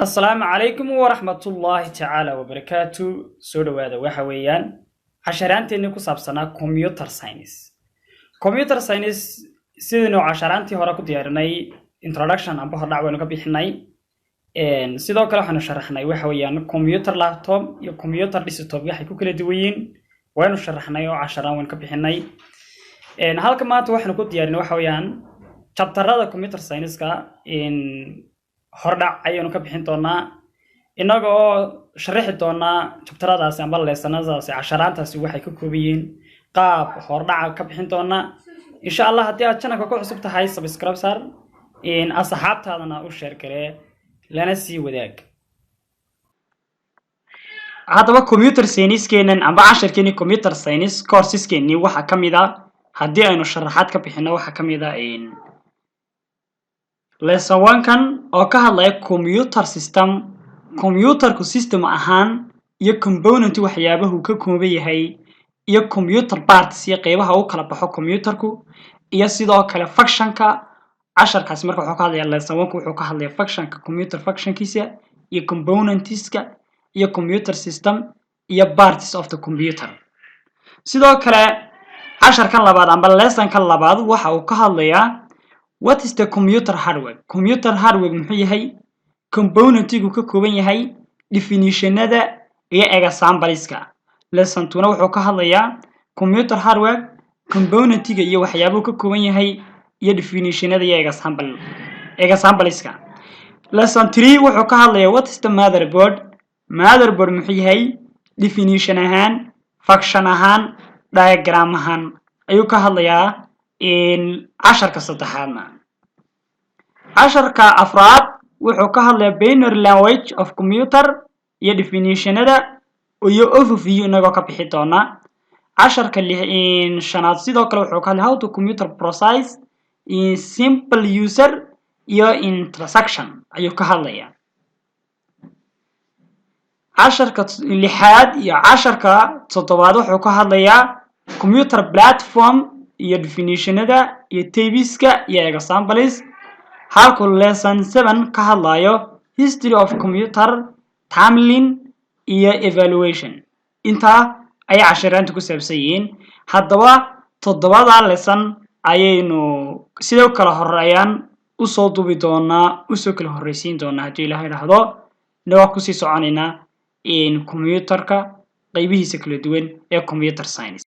السلام عليكم ورحمة الله تعالى وبركاته. سورة هذا وحويان عشران تنكو سابسنا كمبيوتر ساينس. كمبيوتر ساينس سيدنا عشران تي هراكو ديارناي introduction أم بحر دعوة نكبيحناي. إن سيدا كلا حنا شرحناي وحويان كمبيوتر لابتوب يو كمبيوتر ديسكتوب يحكوا كل دوين وين شرحناي عشران ونكبيحناي. إن هالكمات وحنا كود ديارنا وحويان chapter هذا كمبيوتر ساينس كا إن hordhac ayaynu ka bixin doonaa inaga oo sharaxi doonaa chapteradaas amba leesanaadaas casharaantaasi waxay ka koobayeen qaab hordhac ka bixin doonaa insha Allah hadii aad channelka ku cusub tahay subscribe sar in asxaabtaadana u share garee lana sii wadaag hadaba computer science keenan amba casharkeeni computer science courses keeni waxa kamid ah hadii aynu sharaxaad ka bixino waxa kamid ah in lesson 1 kan oo ka hadlaya computer system computerku system ahaan iyo component waxyaabaha uu ka kooban yahay iyo computer parts iyo qaybaha uu kala baxo computerku iyo sidoo kale functionka casharkaas marka wuxuu ka hadlayaa lesson 1 wuxuu ka hadlayaa functionka computer functionkiisa iyo componentska iyo computer system iyo parts of the computer sidoo kale casharkan labaad amba lesson kan labaad waxa uu ka hadlayaa What is the computer hardware? Computer hardware muxuu yahay componentigu ka kooban yahay definitionada iyo exampleska. Lesson 2 wuxuu ka hadlayaa computer hardware componentiga iyo waxyaabaha ka kooban yahay iyo definitionada iyo exampleska. Lesson 3 wuxuu ka hadlayaa what is the motherboard? Motherboard muxuu yahay definition ahaan, function ahaan, diagram ahaan ayuu ka hadlayaa in casharka saddexaadna casharka afraad wuxuu ka hadlayaa binary language of computer iyo definitionada iyo overview inagoo ka bixi doona casharka shanaad sidoo kale wuxuu ka hadlayaa how to computer process in simple user iyo introduction ayuu ka hadlayaa casharka lixaad iyo casharka toddobaad wuxuu ka hadlayaa computer platform iyo definitionada iyo tabeska iyo examples halka lesson 7 ka hadlayo history of computer timeline iyo evaluation inta ay casharaanta ku saabsan yihiin hadaba toddobada lesson ayaynu sidoo kale horeeyaan u soo duubi doonaa u soo kala horeysiin doonaa hadii Ilaahay raahdo nawa ku sii soconayna in computerka qaybihiisa kala duwan ee computer science